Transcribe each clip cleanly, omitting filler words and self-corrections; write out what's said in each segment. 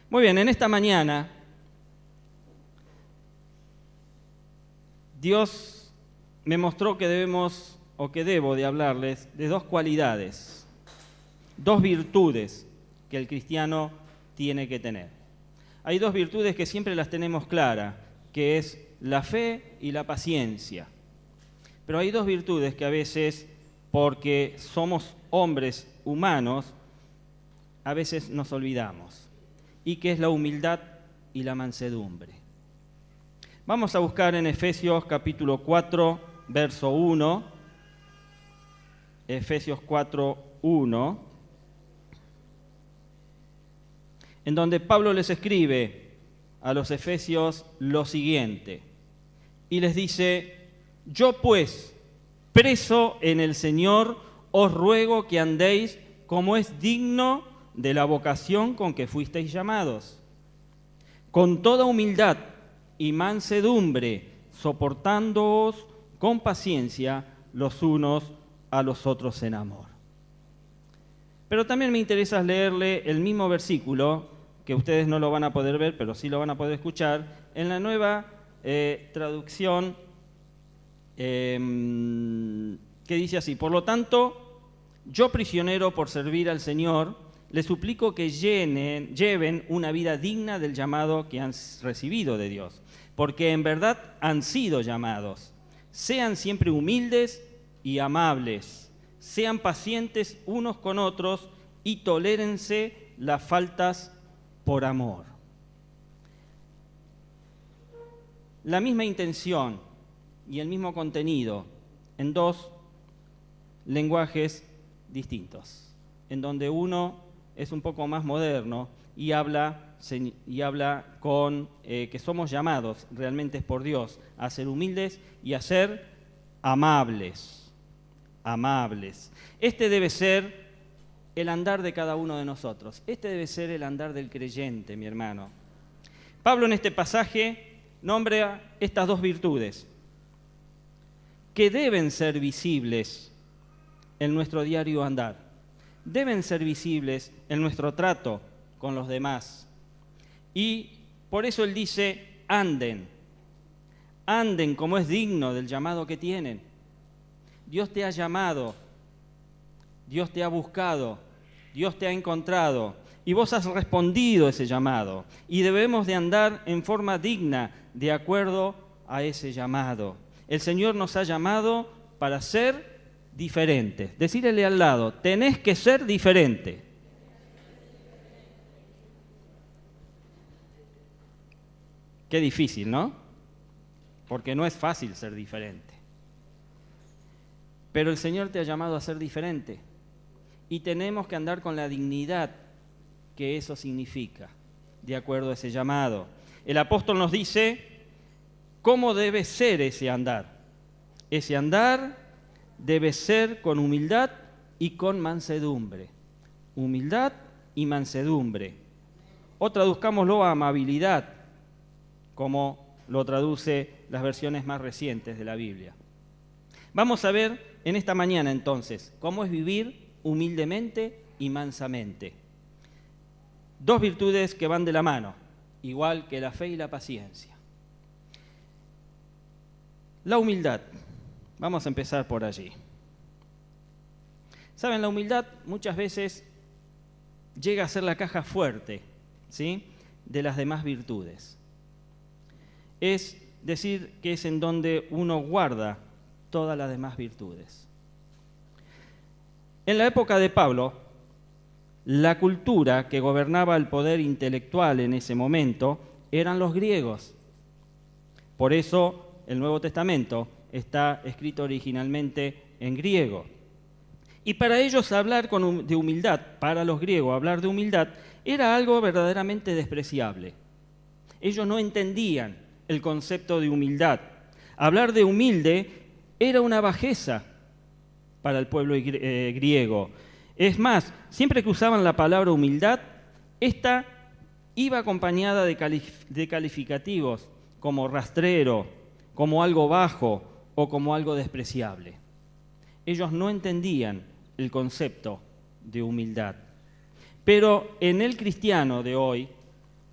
Muy bien, en esta mañana Dios me mostró que debemos o que debo de hablarles de dos cualidades, dos virtudes que el cristiano tiene que tener. Hay dos virtudes que siempre las tenemos claras, que es la fe y la paciencia. Pero hay dos virtudes que a veces, porque somos hombres humanos, a veces nos olvidamos, y que es la humildad y la mansedumbre. Vamos a buscar en Efesios capítulo 4, verso 1, Efesios 4, 1, en donde Pablo les escribe a los efesios lo siguiente, y les dice: yo pues, preso en el Señor, os ruego que andéis como es digno de la vocación con que fuisteis llamados, con toda humildad y mansedumbre, soportándoos con paciencia los unos a los otros en amor. Pero también me interesa leerle el mismo versículo, que ustedes no lo van a poder ver, pero sí lo van a poder escuchar, en la nueva traducción que dice así: por lo tanto, yo prisionero por servir al Señor, les suplico que lleven una vida digna del llamado que han recibido de Dios, porque en verdad han sido llamados. Sean siempre humildes y amables, sean pacientes unos con otros y tolérense las faltas por amor. La misma intención y el mismo contenido en dos lenguajes distintos, en donde uno es un poco más moderno y habla con que somos llamados realmente por Dios a ser humildes y a ser amables. Amables. Este debe ser el andar de cada uno de nosotros. Este debe ser el andar del creyente, mi hermano. Pablo en este pasaje nombra estas dos virtudes que deben ser visibles en nuestro diario andar. Deben ser visibles en nuestro trato con los demás. Y por eso él dice: anden como es digno del llamado que tienen. Dios te ha llamado, Dios te ha buscado, Dios te ha encontrado y vos has respondido a ese llamado. Y debemos de andar en forma digna, de acuerdo a ese llamado. El Señor nos ha llamado para ser diferentes. Decídele al lado: tenés que ser diferente. Qué difícil, ¿no? Porque no es fácil ser diferente. Pero el Señor te ha llamado a ser diferente. Y tenemos que andar con la dignidad que eso significa, de acuerdo a ese llamado. El apóstol nos dice cómo debe ser ese andar. Ese andar debe ser con humildad y con mansedumbre. Humildad y mansedumbre. O traduzcámoslo a amabilidad, como lo traduce las versiones más recientes de la Biblia. Vamos a ver en esta mañana entonces cómo es vivir humildemente y mansamente. Dos virtudes que van de la mano, igual que la fe y la paciencia. La humildad. Vamos a empezar por allí. Saben, la humildad muchas veces llega a ser la caja fuerte, ¿sí?, de las demás virtudes. Es decir, que es en donde uno guarda todas las demás virtudes. En la época de Pablo, la cultura que gobernaba el poder intelectual en ese momento eran los griegos. Por eso el Nuevo Testamento está escrito originalmente en griego. Y para ellos hablar de humildad, para los griegos hablar de humildad, era algo verdaderamente despreciable. Ellos no entendían el concepto de humildad. Hablar de humilde era una bajeza para el pueblo griego. Es más, siempre que usaban la palabra humildad, esta iba acompañada de calificativos como rastrero, como algo bajo o como algo despreciable. Ellos no entendían el concepto de humildad. Pero en el cristiano de hoy,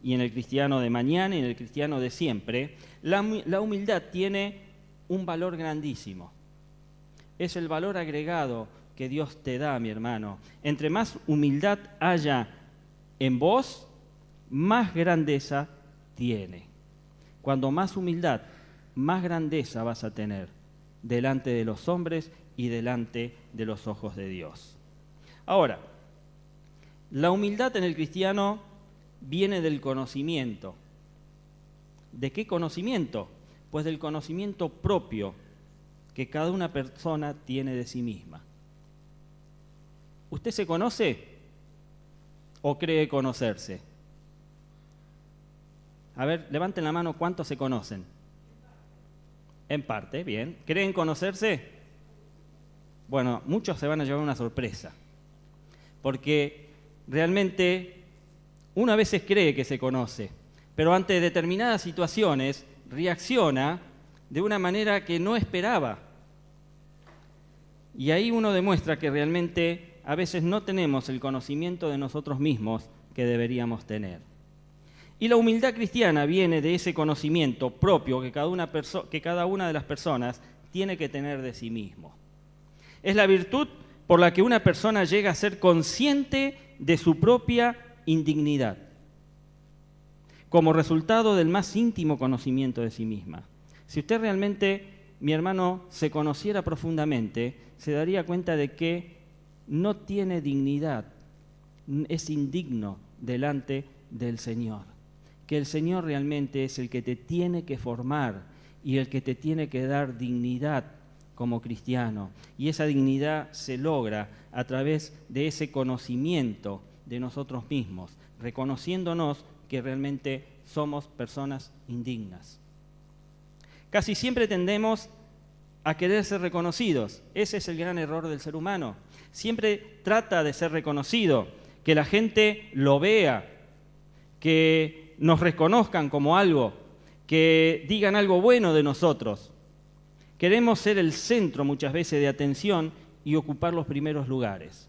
y en el cristiano de mañana y en el cristiano de siempre, la humildad tiene un valor grandísimo. Es el valor agregado que Dios te da, mi hermano. Entre más humildad haya en vos, más grandeza tiene. Cuando más humildad, más grandeza vas a tener delante de los hombres y delante de los ojos de Dios. Ahora, la humildad en el cristiano viene del conocimiento. ¿De qué conocimiento? Pues del conocimiento propio que cada una persona tiene de sí misma. ¿Usted se conoce o cree conocerse? A ver, levanten la mano, ¿cuántos se conocen? En parte, bien. ¿Creen conocerse? Bueno, muchos se van a llevar una sorpresa, porque realmente uno a veces cree que se conoce, pero ante determinadas situaciones reacciona de una manera que no esperaba. Y ahí uno demuestra que realmente a veces no tenemos el conocimiento de nosotros mismos que deberíamos tener. Y la humildad cristiana viene de ese conocimiento propio que cada una de las personas tiene que tener de sí mismo. Es la virtud por la que una persona llega a ser consciente de su propia indignidad, como resultado del más íntimo conocimiento de sí misma. Si usted realmente, mi hermano, se conociera profundamente, se daría cuenta de que no tiene dignidad, es indigno delante del Señor. Que el Señor realmente es el que te tiene que formar y el que te tiene que dar dignidad como cristiano. Y esa dignidad se logra a través de ese conocimiento de nosotros mismos, reconociéndonos que realmente somos personas indignas. Casi siempre tendemos a querer ser reconocidos. Ese es el gran error del ser humano. Siempre trata de ser reconocido, que la gente lo vea, que nos reconozcan como algo, que digan algo bueno de nosotros. Queremos ser el centro muchas veces de atención y ocupar los primeros lugares.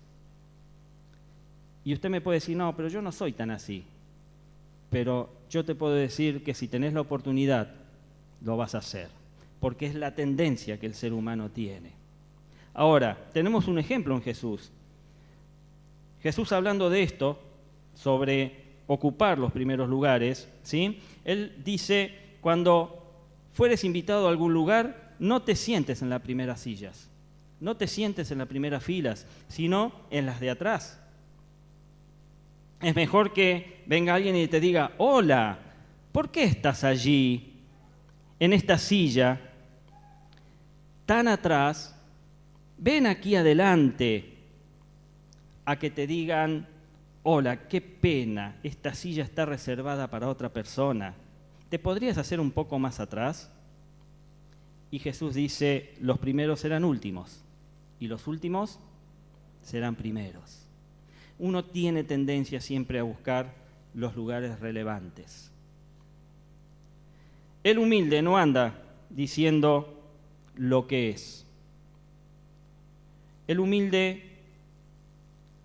Y usted me puede decir, no, pero yo no soy tan así. Pero yo te puedo decir que si tenés la oportunidad, lo vas a hacer, porque es la tendencia que el ser humano tiene. Ahora, tenemos un ejemplo en Jesús. Jesús, hablando de esto, sobre ocupar los primeros lugares, ¿sí? Él dice, cuando fueres invitado a algún lugar, no te sientes en las primeras sillas, no te sientes en las primeras filas, sino en las de atrás. Es mejor que venga alguien y te diga, hola, ¿por qué estás allí, en esta silla, tan atrás? Ven aquí adelante, a que te digan, hola, qué pena, esta silla está reservada para otra persona. ¿Te podrías hacer un poco más atrás? Y Jesús dice, los primeros serán últimos y los últimos serán primeros. Uno tiene tendencia siempre a buscar los lugares relevantes. El humilde no anda diciendo lo que es. El humilde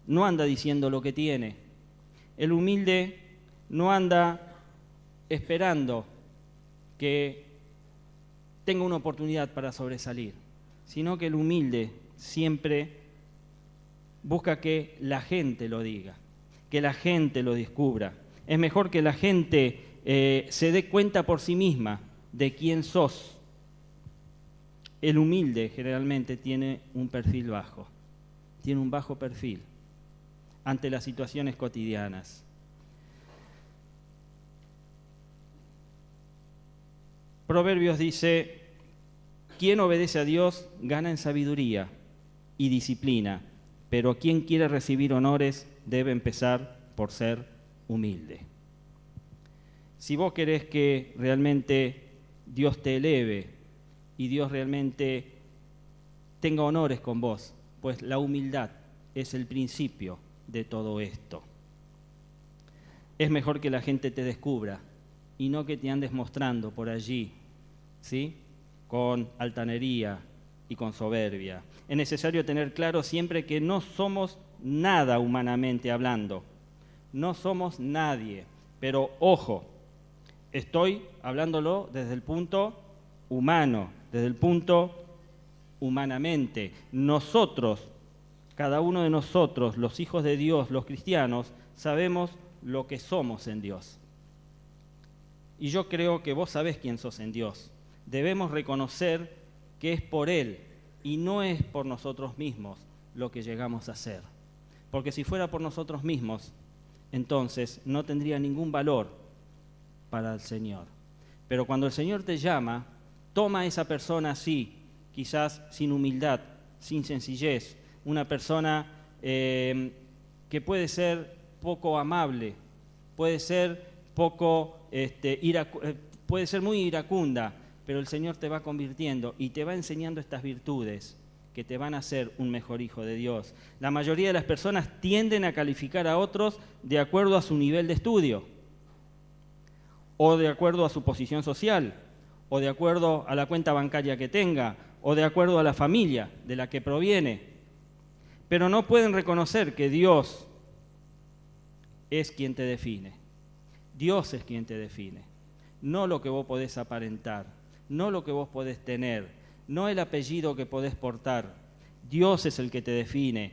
no anda diciendo lo que tiene. El humilde no anda esperando que tenga una oportunidad para sobresalir, sino que el humilde siempre busca que la gente lo diga, que la gente lo descubra. Es mejor que la gente se dé cuenta por sí misma de quién sos. El humilde generalmente tiene un perfil bajo, tiene un bajo perfil ante las situaciones cotidianas. Proverbios dice, quien obedece a Dios gana en sabiduría y disciplina, pero quien quiere recibir honores debe empezar por ser humilde. Si vos querés que realmente Dios te eleve y Dios realmente tenga honores con vos, pues la humildad es el principio de todo esto. Es mejor que la gente te descubra y no que te andes mostrando por allí, ¿sí?, con altanería y con soberbia. Es necesario tener claro siempre que no somos nada humanamente hablando. No somos nadie. Pero ojo, estoy hablándolo desde el punto humano, desde el punto humanamente. Nosotros, cada uno de nosotros, los hijos de Dios, los cristianos, sabemos lo que somos en Dios. Y yo creo que vos sabés quién sos en Dios. Debemos reconocer que es por Él y no es por nosotros mismos lo que llegamos a ser. Porque si fuera por nosotros mismos, entonces no tendría ningún valor para el Señor. Pero cuando el Señor te llama, toma a esa persona así, quizás sin humildad, sin sencillez, una persona que puede ser poco amable, puede ser puede ser muy iracunda, pero el Señor te va convirtiendo y te va enseñando estas virtudes que te van a hacer un mejor hijo de Dios. La mayoría de las personas tienden a calificar a otros de acuerdo a su nivel de estudio, o de acuerdo a su posición social, o de acuerdo a la cuenta bancaria que tenga, o de acuerdo a la familia de la que proviene. Pero no pueden reconocer que Dios es quien te define. Dios es quien te define, no lo que vos podés aparentar, no lo que vos podés tener, no el apellido que podés portar. Dios es el que te define,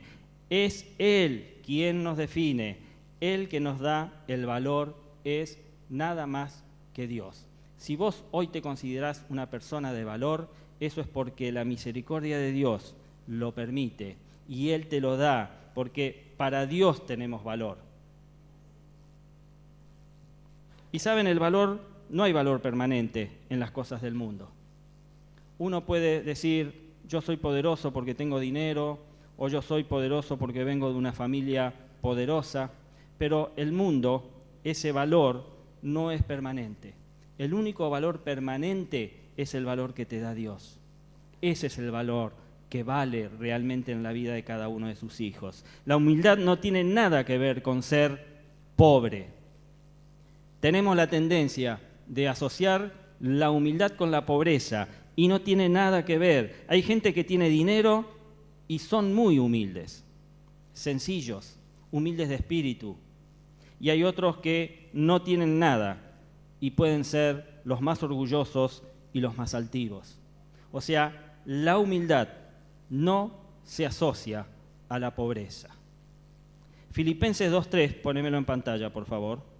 es Él quien nos define, Él que nos da el valor, es nada más que Dios. Si vos hoy te considerás una persona de valor, eso es porque la misericordia de Dios lo permite y Él te lo da, porque para Dios tenemos valor. Y saben, el valor, no hay valor permanente en las cosas del mundo. Uno puede decir, yo soy poderoso porque tengo dinero, o yo soy poderoso porque vengo de una familia poderosa, pero el mundo, ese valor, no es permanente. El único valor permanente es el valor que te da Dios. Ese es el valor que vale realmente en la vida de cada uno de sus hijos. La humildad no tiene nada que ver con ser pobre. Tenemos la tendencia de asociar la humildad con la pobreza y no tiene nada que ver. Hay gente que tiene dinero y son muy humildes, sencillos, humildes de espíritu. Y hay otros que no tienen nada y pueden ser los más orgullosos y los más altivos. O sea, la humildad no se asocia a la pobreza. Filipenses 2:3, ponémelo en pantalla, por favor.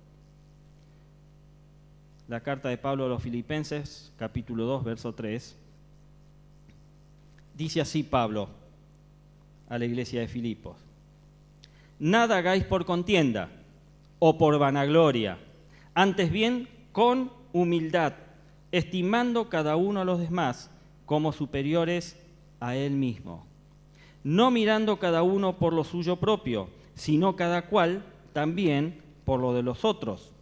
La carta de Pablo a los Filipenses, capítulo 2, verso 3. Dice así Pablo a la iglesia de Filipos: nada hagáis por contienda o por vanagloria, antes bien con humildad, estimando cada uno a los demás como superiores a él mismo, no mirando cada uno por lo suyo propio, sino cada cual también por lo de los otros.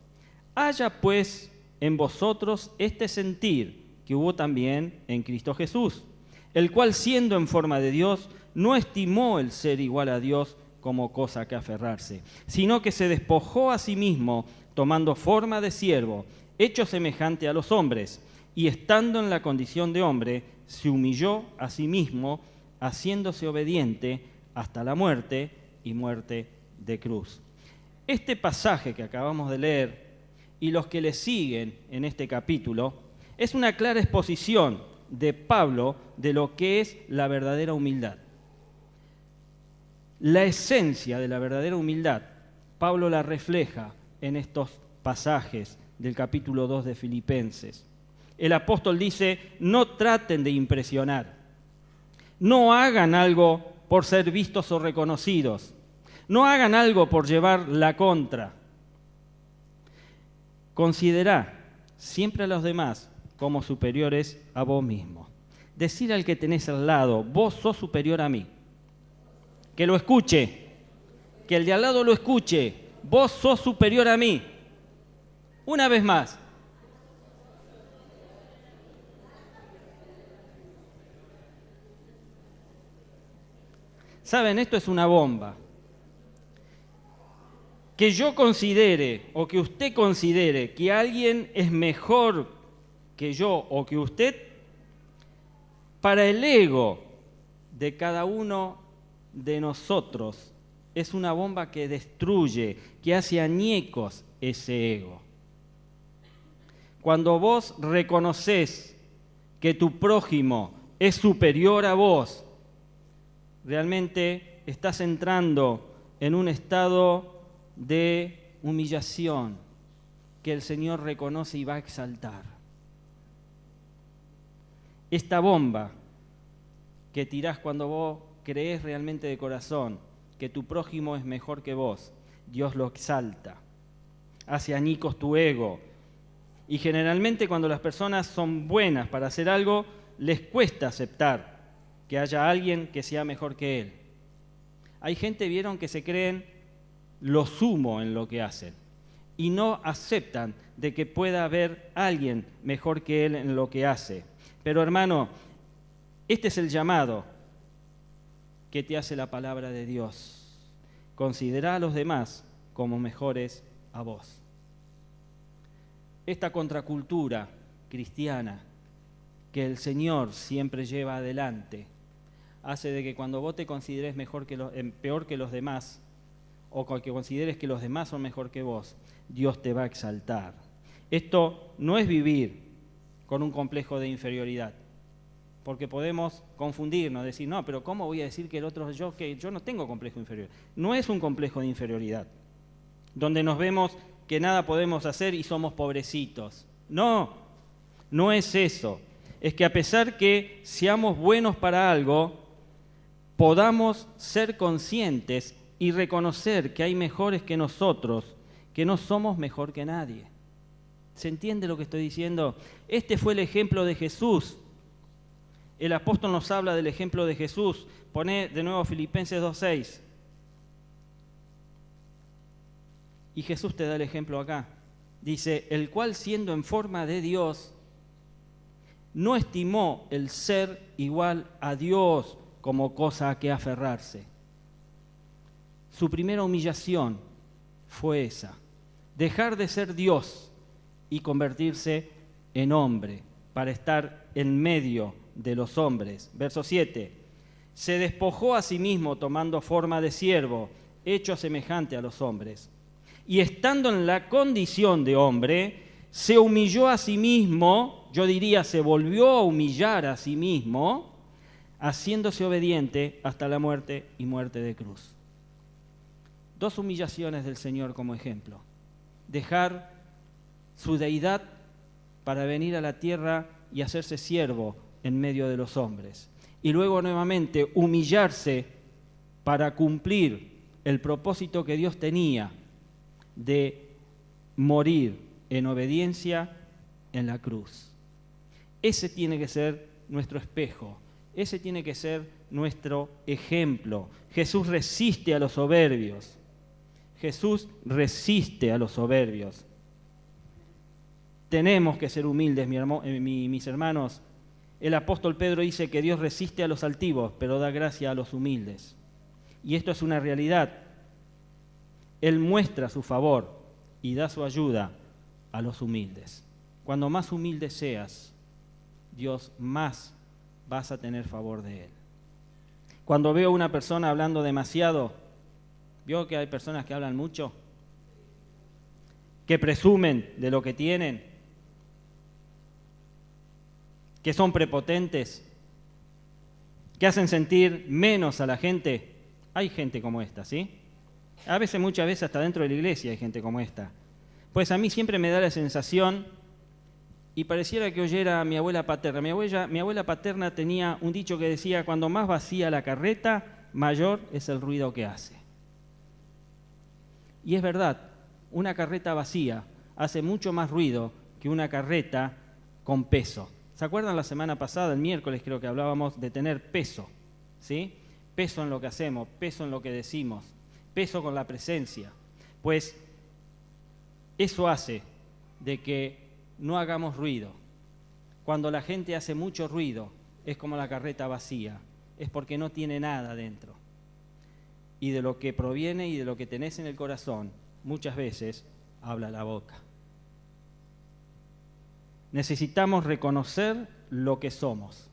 Haya pues en vosotros este sentir que hubo también en Cristo Jesús, el cual siendo en forma de Dios, no estimó el ser igual a Dios como cosa que aferrarse, sino que se despojó a sí mismo, tomando forma de siervo, hecho semejante a los hombres, y estando en la condición de hombre, se humilló a sí mismo, haciéndose obediente hasta la muerte y muerte de cruz. Este pasaje que acabamos de leer y los que le siguen en este capítulo es una clara exposición de Pablo de lo que es la verdadera humildad. La esencia de la verdadera humildad, Pablo la refleja en estos pasajes del capítulo 2 de Filipenses. El apóstol dice, no traten de impresionar, no hagan algo por ser vistos o reconocidos, no hagan algo por llevar la contra. Considerá siempre a los demás como superiores a vos mismo. Decir al que tenés al lado, vos sos superior a mí. Que lo escuche, que el de al lado lo escuche, vos sos superior a mí. Una vez más. Saben, esto es una bomba. Que yo considere o que usted considere que alguien es mejor que yo o que usted, para el ego de cada uno de nosotros es una bomba que destruye, que hace añicos ese ego. Cuando vos reconoces que tu prójimo es superior a vos, realmente estás entrando en un estado de humillación que el Señor reconoce y va a exaltar. Esta bomba que tirás cuando vos creés realmente de corazón que tu prójimo es mejor que vos, Dios lo exalta, hace añicos tu ego. Y generalmente cuando las personas son buenas para hacer algo, les cuesta aceptar que haya alguien que sea mejor que él. Hay gente, vieron, que se creen lo sumo en lo que hacen y no aceptan de que pueda haber alguien mejor que él en lo que hace. Pero hermano, este es el llamado que te hace la palabra de Dios. Considera a los demás como mejores a vos. Esta contracultura cristiana que el Señor siempre lleva adelante hace de que cuando vos te consideres peor que los demás, o que consideres que los demás son mejor que vos, Dios te va a exaltar. Esto no es vivir con un complejo de inferioridad, porque podemos confundirnos, decir, no, pero ¿cómo voy a decir que el otro que yo no tengo complejo de inferioridad? No es un complejo de inferioridad, donde nos vemos que nada podemos hacer y somos pobrecitos. No, no es eso. Es que a pesar que seamos buenos para algo, podamos ser conscientes y reconocer que hay mejores que nosotros, que no somos mejor que nadie. ¿Se entiende lo que estoy diciendo? Este fue el ejemplo de Jesús. El apóstol nos habla del ejemplo de Jesús. Poné de nuevo Filipenses 2:6. Y Jesús te da el ejemplo acá. Dice, el cual siendo en forma de Dios, no estimó el ser igual a Dios como cosa a que aferrarse. Su primera humillación fue esa, dejar de ser Dios y convertirse en hombre para estar en medio de los hombres. Verso 7, se despojó a sí mismo tomando forma de siervo, hecho semejante a los hombres. Y estando en la condición de hombre, se humilló a sí mismo, yo diría se volvió a humillar a sí mismo, haciéndose obediente hasta la muerte y muerte de cruz. Dos humillaciones del Señor como ejemplo. Dejar su deidad para venir a la tierra y hacerse siervo en medio de los hombres. Y luego nuevamente humillarse para cumplir el propósito que Dios tenía de morir en obediencia en la cruz. Ese tiene que ser nuestro espejo, ese tiene que ser nuestro ejemplo. Jesús resiste a los soberbios. Jesús resiste a los soberbios. Tenemos que ser humildes, mis hermanos. El apóstol Pedro dice que Dios resiste a los altivos, pero da gracia a los humildes. Y esto es una realidad. Él muestra su favor y da su ayuda a los humildes. Cuando más humilde seas, Dios más vas a tener favor de Él. Cuando veo a una persona hablando demasiado, ¿vio que hay personas que hablan mucho? Que presumen de lo que tienen, que son prepotentes, que hacen sentir menos a la gente. Hay gente como esta, ¿sí? A veces, muchas veces, hasta dentro de la iglesia hay gente como esta. Pues a mí siempre me da la sensación, y pareciera que oyera a mi abuela paterna. Mi abuela paterna tenía un dicho que decía, cuando más vacía la carreta, mayor es el ruido que hace. Y es verdad, una carreta vacía hace mucho más ruido que una carreta con peso. ¿Se acuerdan la semana pasada, el miércoles creo que hablábamos de tener peso? ¿Sí? Peso en lo que hacemos, peso en lo que decimos, peso con la presencia. Pues eso hace de que no hagamos ruido. Cuando la gente hace mucho ruido, es como la carreta vacía, es porque no tiene nada dentro. Y de lo que proviene y de lo que tenés en el corazón, muchas veces habla la boca. Necesitamos reconocer lo que somos.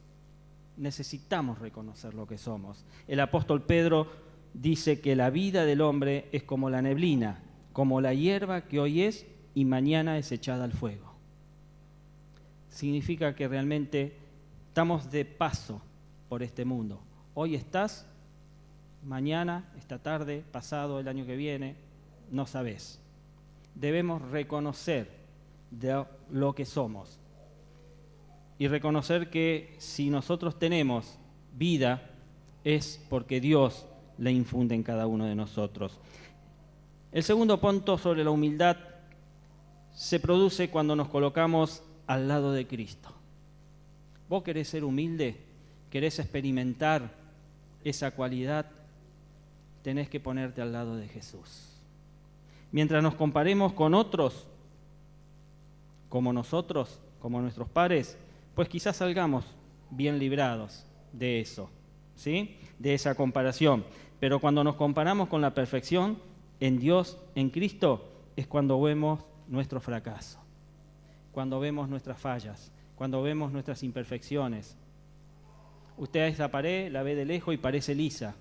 Necesitamos reconocer lo que somos. El apóstol Pedro dice que la vida del hombre es como la neblina, como la hierba que hoy es y mañana es echada al fuego. Significa que realmente estamos de paso por este mundo. Hoy estás, mañana, esta tarde, pasado, el año que viene, no sabés. Debemos reconocer de lo que somos y reconocer que si nosotros tenemos vida es porque Dios la infunde en cada uno de nosotros. El segundo punto sobre la humildad se produce cuando nos colocamos al lado de Cristo. ¿Vos querés ser humilde? ¿Querés experimentar esa cualidad? Tenés que ponerte al lado de Jesús. Mientras nos comparemos con otros, como nosotros, como nuestros pares, pues quizás salgamos bien librados de eso, ¿sí? De esa comparación. Pero cuando nos comparamos con la perfección, en Dios, en Cristo, es cuando vemos nuestro fracaso, cuando vemos nuestras fallas, cuando vemos nuestras imperfecciones. Usted a esa pared la ve de lejos y parece lisa,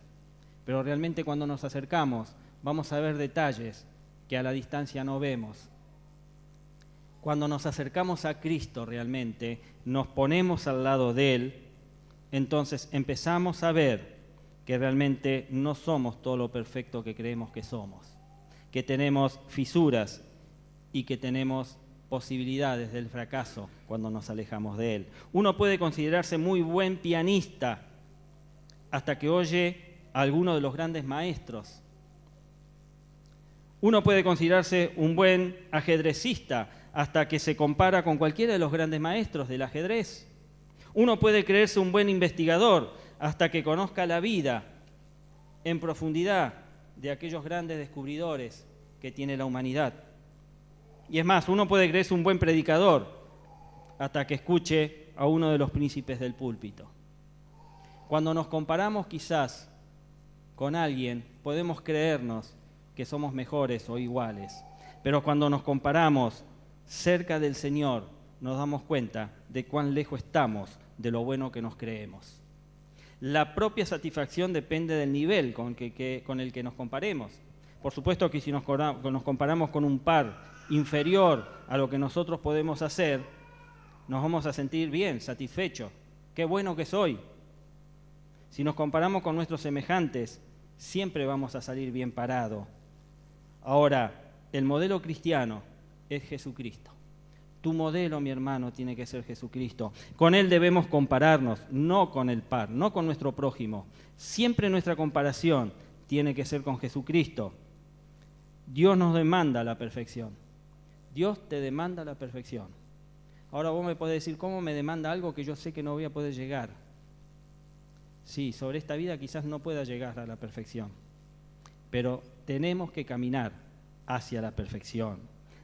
pero realmente cuando nos acercamos vamos a ver detalles que a la distancia no vemos. Cuando nos acercamos a Cristo realmente, nos ponemos al lado de Él, entonces empezamos a ver que realmente no somos todo lo perfecto que creemos que somos, que tenemos fisuras y que tenemos posibilidades del fracaso cuando nos alejamos de Él. Uno puede considerarse muy buen pianista hasta que oye a alguno de los grandes maestros. Uno puede considerarse un buen ajedrecista hasta que se compara con cualquiera de los grandes maestros del ajedrez. Uno puede creerse un buen investigador hasta que conozca la vida en profundidad de aquellos grandes descubridores que tiene la humanidad. Y es más, uno puede creerse un buen predicador hasta que escuche a uno de los príncipes del púlpito. Cuando nos comparamos quizás con alguien, podemos creernos que somos mejores o iguales, pero cuando nos comparamos cerca del Señor, nos damos cuenta de cuán lejos estamos de lo bueno que nos creemos. La propia satisfacción depende del nivel con el que nos comparemos. Por supuesto que si nos comparamos con un par inferior a lo que nosotros podemos hacer, nos vamos a sentir bien, satisfechos. ¡Qué bueno que soy! Si nos comparamos con nuestros semejantes, siempre vamos a salir bien parados. Ahora, el modelo cristiano es Jesucristo. Tu modelo, mi hermano, tiene que ser Jesucristo. Con Él debemos compararnos, no con el par, no con nuestro prójimo. Siempre nuestra comparación tiene que ser con Jesucristo. Dios nos demanda la perfección. Dios te demanda la perfección. Ahora vos me podés decir, ¿cómo me demanda algo que yo sé que no voy a poder llegar? Sí, sobre esta vida quizás no pueda llegar a la perfección, pero tenemos que caminar hacia la perfección,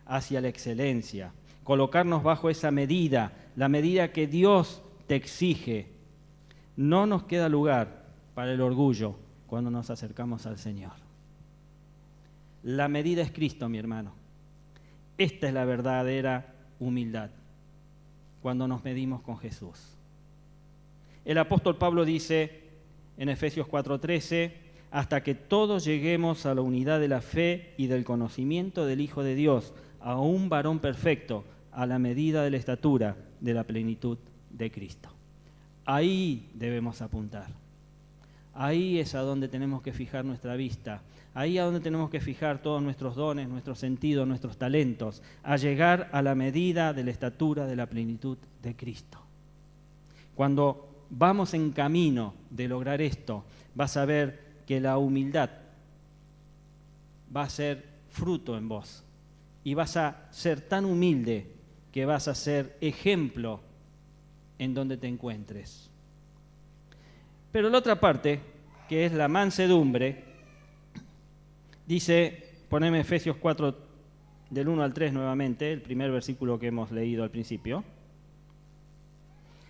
hacia la excelencia, colocarnos bajo esa medida, la medida que Dios te exige. No nos queda lugar para el orgullo cuando nos acercamos al Señor. La medida es Cristo, mi hermano. Esta es la verdadera humildad, cuando nos medimos con Jesús. El apóstol Pablo dice en Efesios 4:13, hasta que todos lleguemos a la unidad de la fe y del conocimiento del Hijo de Dios, a un varón perfecto, a la medida de la estatura de la plenitud de Cristo. Ahí debemos apuntar. Ahí es a donde tenemos que fijar nuestra vista. Ahí es a donde tenemos que fijar todos nuestros dones, nuestros sentidos, nuestros talentos, a llegar a la medida de la estatura de la plenitud de Cristo. Cuando vamos en camino de lograr esto, vas a ver que la humildad va a ser fruto en vos y vas a ser tan humilde que vas a ser ejemplo en donde te encuentres. Pero la otra parte, que es la mansedumbre, dice, poneme Efesios 4, del 1 al 3 nuevamente, el primer versículo que hemos leído al principio.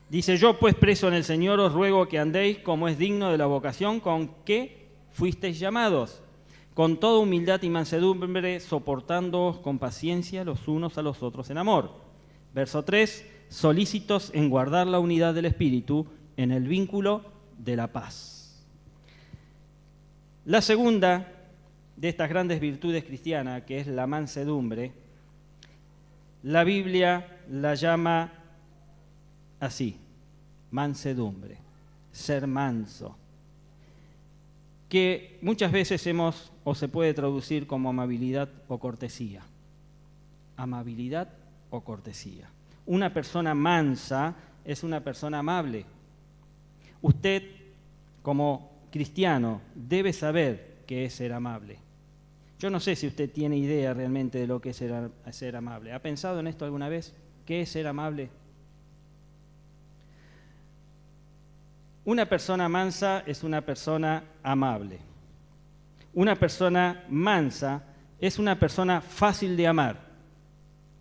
Dice, yo pues preso en el Señor os ruego que andéis como es digno de la vocación con que fuisteis llamados, con toda humildad y mansedumbre, soportándoos con paciencia los unos a los otros en amor. Verso 3, solícitos en guardar la unidad del Espíritu en el vínculo de la paz. La segunda de estas grandes virtudes cristianas, que es la mansedumbre, la Biblia la llama así, mansedumbre, ser manso, que muchas veces o se puede traducir como amabilidad o cortesía. Amabilidad o cortesía. Una persona mansa es una persona amable. Usted, como cristiano, debe saber qué es ser amable. Yo no sé si usted tiene idea realmente de lo que es ser amable. ¿Ha pensado en esto alguna vez? ¿Qué es ser amable? Una persona mansa es una persona amable. Una persona mansa es una persona fácil de amar.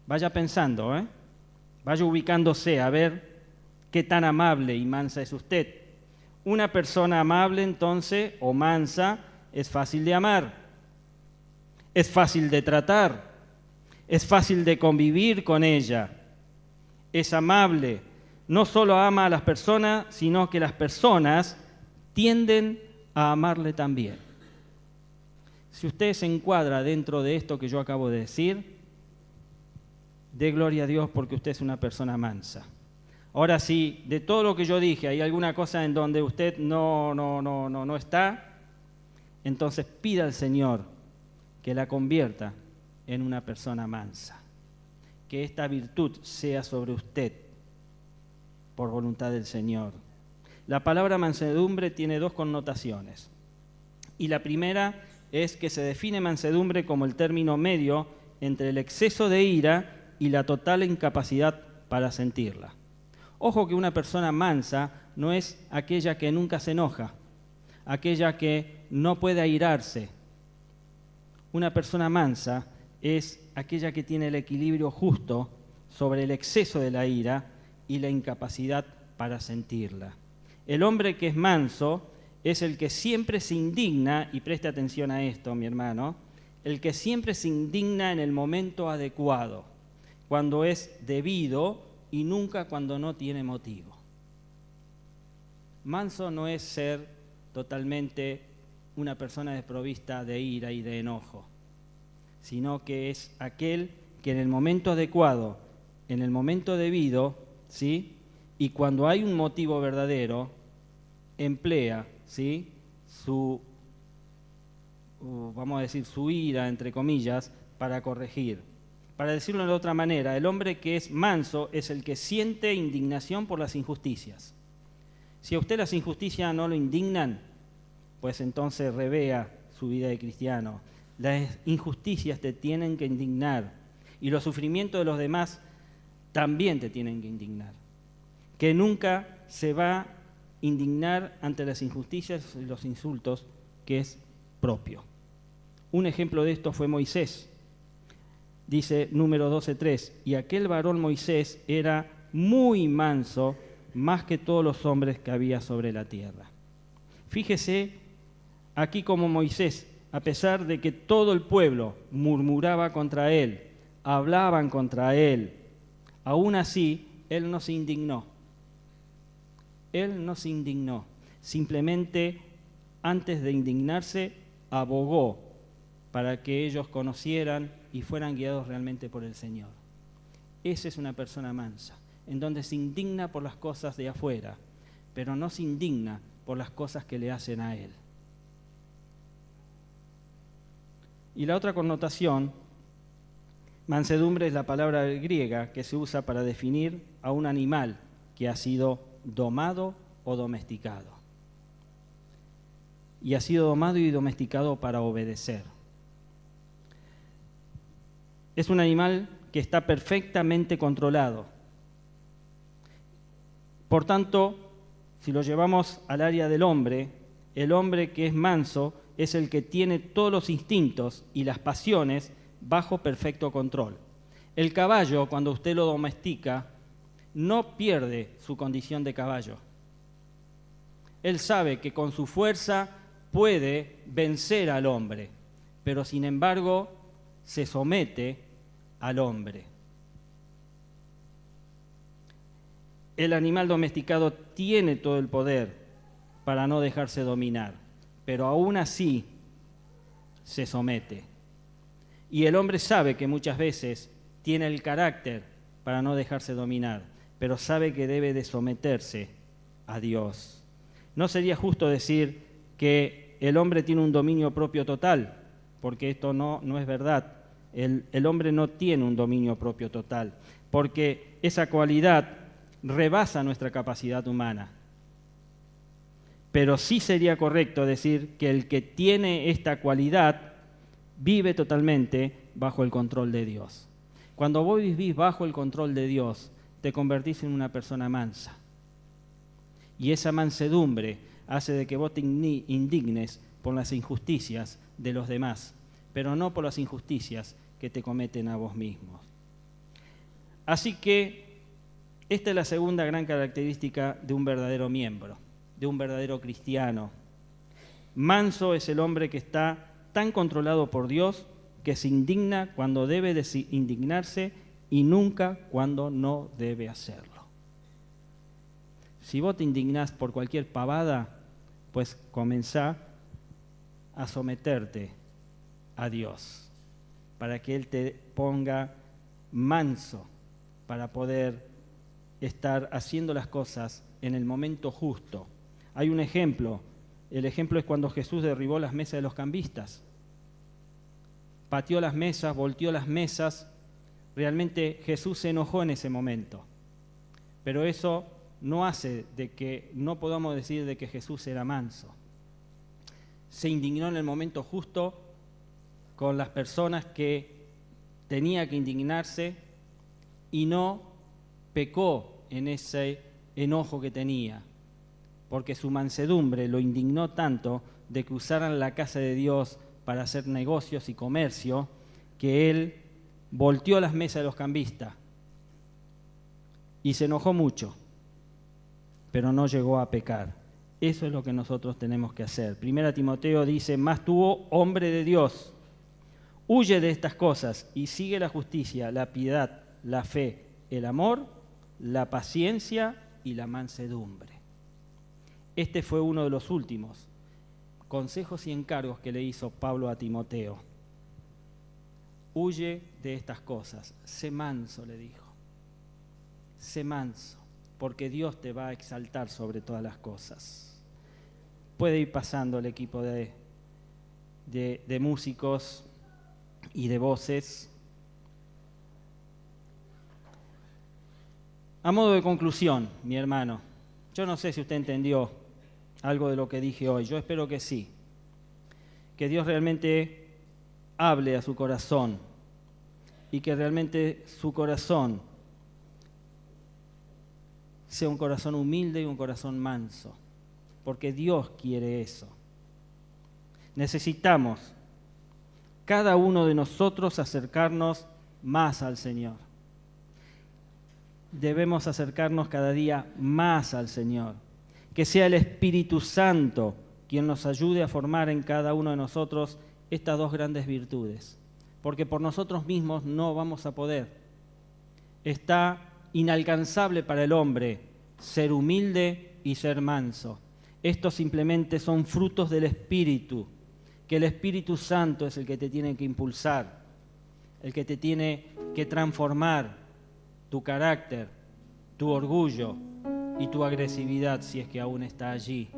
Vaya pensando, vaya ubicándose a ver qué tan amable y mansa es usted. Una persona amable, entonces, o mansa, es fácil de amar, es fácil de tratar, es fácil de convivir con ella, es amable. No solo ama a las personas, sino que las personas tienden a amarle también. Si usted se encuadra dentro de esto que yo acabo de decir, dé gloria a Dios porque usted es una persona mansa. Ahora, si de todo lo que yo dije hay alguna cosa en donde usted no está, entonces pida al Señor que la convierta en una persona mansa. Que esta virtud sea sobre usted por voluntad del Señor. La palabra mansedumbre tiene dos connotaciones. Y la primera es que se define mansedumbre como el término medio entre el exceso de ira y la total incapacidad para sentirla. Ojo que una persona mansa no es aquella que nunca se enoja, aquella que no puede airarse. Una persona mansa es aquella que tiene el equilibrio justo sobre el exceso de la ira y la incapacidad para sentirla. El hombre que es manso es el que siempre se indigna, y preste atención a esto, mi hermano, el que siempre se indigna en el momento adecuado, cuando es debido y nunca cuando no tiene motivo. Manso no es ser totalmente una persona desprovista de ira y de enojo, sino que es aquel que en el momento adecuado, en el momento debido, ¿sí?, y cuando hay un motivo verdadero, emplea, ¿sí?, vamos a decir, su ira, entre comillas, para corregir. Para decirlo de otra manera, el hombre que es manso es el que siente indignación por las injusticias. Si a usted las injusticias no lo indignan, pues entonces revea su vida de cristiano. Las injusticias te tienen que indignar y los sufrimientos de los demás también te tienen que indignar. Que nunca se va a indignar ante las injusticias y los insultos que es propio. Un ejemplo de esto fue Moisés. Dice número 12:3, y aquel varón Moisés era muy manso, más que todos los hombres que había sobre la tierra. Fíjese aquí como Moisés, a pesar de que todo el pueblo murmuraba contra él, hablaban contra él, aún así él no se indignó. Él no se indignó, simplemente antes de indignarse abogó para que ellos conocieran y fueran guiados realmente por el Señor. Esa es una persona mansa, en donde se indigna por las cosas de afuera, pero no se indigna por las cosas que le hacen a él. Y la otra connotación, mansedumbre, es la palabra griega que se usa para definir a un animal que ha sido domado o domesticado. Y ha sido domado y domesticado para obedecer. Es un animal que está perfectamente controlado. Por tanto, si lo llevamos al área del hombre, el hombre que es manso es el que tiene todos los instintos y las pasiones bajo perfecto control. El caballo, cuando usted lo domestica, no pierde su condición de caballo. Él sabe que con su fuerza puede vencer al hombre, pero sin embargo se somete al hombre. El animal domesticado tiene todo el poder para no dejarse dominar, pero aún así se somete. Y el hombre sabe que muchas veces tiene el carácter para no dejarse dominar, pero sabe que debe de someterse a Dios. No sería justo decir que el hombre tiene un dominio propio total, porque esto no es verdad. El hombre no tiene un dominio propio total, porque esa cualidad rebasa nuestra capacidad humana. Pero sí sería correcto decir que el que tiene esta cualidad vive totalmente bajo el control de Dios. Cuando vos vivís bajo el control de Dios, te convertís en una persona mansa. Y esa mansedumbre hace de que vos te indignes por las injusticias de los demás, pero no por las injusticias que te cometen a vos mismos. Así que esta es la segunda gran característica de un verdadero miembro, de un verdadero cristiano. Manso es el hombre que está tan controlado por Dios que se indigna cuando debe de indignarse y nunca cuando no debe hacerlo. Si vos te indignás por cualquier pavada, pues comenzá a someterte a Dios para que Él te ponga manso para poder estar haciendo las cosas en el momento justo. Hay un ejemplo. El ejemplo es cuando Jesús derribó las mesas de los cambistas. Pateó las mesas, volteó las mesas. Realmente Jesús se enojó en ese momento. Pero eso no hace de que no podamos decir de que Jesús era manso. Se indignó en el momento justo con las personas que tenía que indignarse y no pecó en ese enojo que tenía, porque su mansedumbre lo indignó tanto de que usaran la casa de Dios para hacer negocios y comercio, que él volteó las mesas de los cambistas y se enojó mucho, pero no llegó a pecar. Eso es lo que nosotros tenemos que hacer. 1 Timoteo dice, mas tú, hombre de Dios, huye de estas cosas y sigue la justicia, la piedad, la fe, el amor, la paciencia y la mansedumbre. Este fue uno de los últimos consejos y encargos que le hizo Pablo a Timoteo. Huye de estas cosas, sé manso, le dijo. Sé manso, porque Dios te va a exaltar sobre todas las cosas. Puede ir pasando el equipo de músicos y de voces. A modo de conclusión, mi hermano, yo no sé si usted entendió algo de lo que dije hoy, yo espero que sí. Que Dios realmente hable a su corazón y que realmente su corazón sea un corazón humilde y un corazón manso, porque Dios quiere eso. Necesitamos cada uno de nosotros acercarnos más al Señor. Debemos acercarnos cada día más al Señor. Que sea el Espíritu Santo quien nos ayude a formar en cada uno de nosotros estas dos grandes virtudes, porque por nosotros mismos no vamos a poder. Está inalcanzable para el hombre ser humilde y ser manso. Estos simplemente son frutos del Espíritu, que el Espíritu Santo es el que te tiene que impulsar, el que te tiene que transformar tu carácter, tu orgullo y tu agresividad, si es que aún está allí.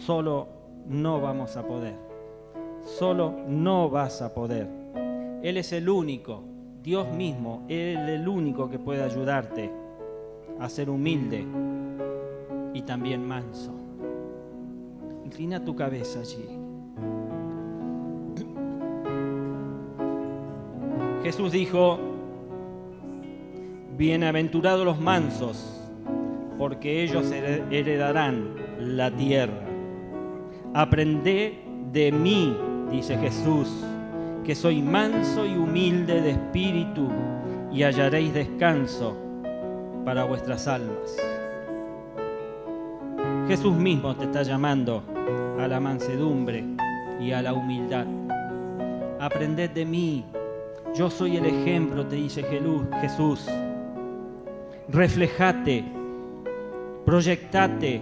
Solo no vamos a poder. Solo no vas a poder. Él es el único, Dios mismo, Él es el único que puede ayudarte a ser humilde y también manso. Inclina tu cabeza allí. Jesús dijo, bienaventurados los mansos, porque ellos heredarán la tierra. Aprended de mí, dice Jesús, que soy manso y humilde de espíritu, y hallaréis descanso para vuestras almas. Jesús mismo te está llamando a la mansedumbre y a la humildad. Aprended de mí, yo soy el ejemplo, te dice Jesús. Reflejate, proyectate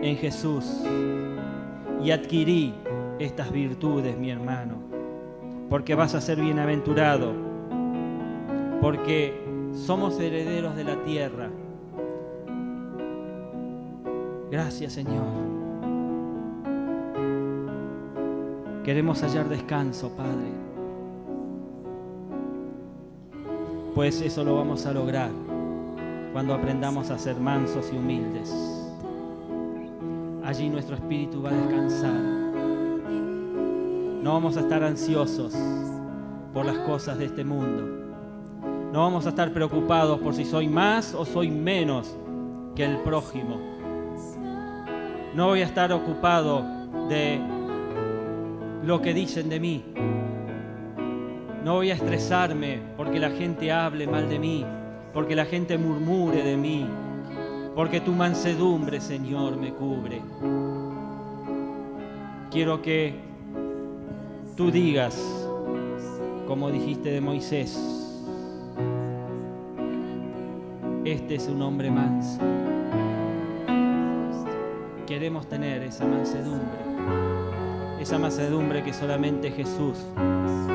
en Jesús y adquirí estas virtudes, mi hermano, porque vas a ser bienaventurado, porque somos herederos de la tierra. Gracias, Señor. Queremos hallar descanso, Padre, pues eso lo vamos a lograr cuando aprendamos a ser mansos y humildes. Allí nuestro espíritu va a descansar. No vamos a estar ansiosos por las cosas de este mundo. No vamos a estar preocupados por si soy más o soy menos que el prójimo. No voy a estar ocupado de lo que dicen de mí. No voy a estresarme porque la gente hable mal de mí, porque la gente murmure de mí, porque tu mansedumbre, Señor, me cubre. Quiero que tú digas, como dijiste de Moisés, este es un hombre manso. Queremos tener esa mansedumbre que solamente Jesús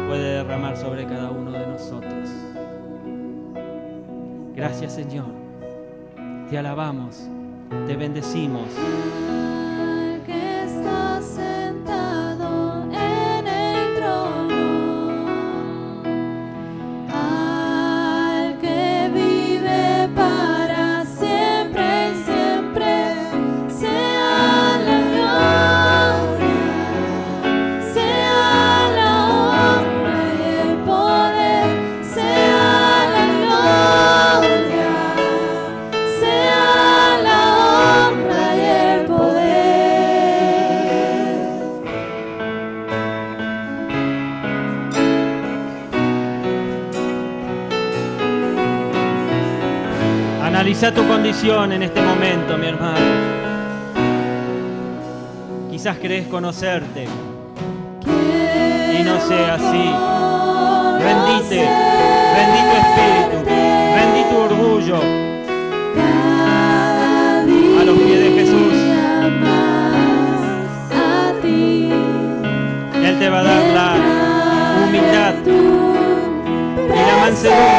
puede derramar sobre cada uno de nosotros. Gracias, Señor. Te alabamos, te bendecimos. Que está sentado en el trono, al que vive para siempre y siempre, sea la gloria, sea la honra y el poder, sea la gloria, sea la honra y el poder. Analiza tu condición en este momento, mi hermano. Quizás crees conocerte y no sea así. Rendí tu espíritu, rendí tu orgullo a los pies de Jesús. Él te va a dar la humildad y la mansedumbre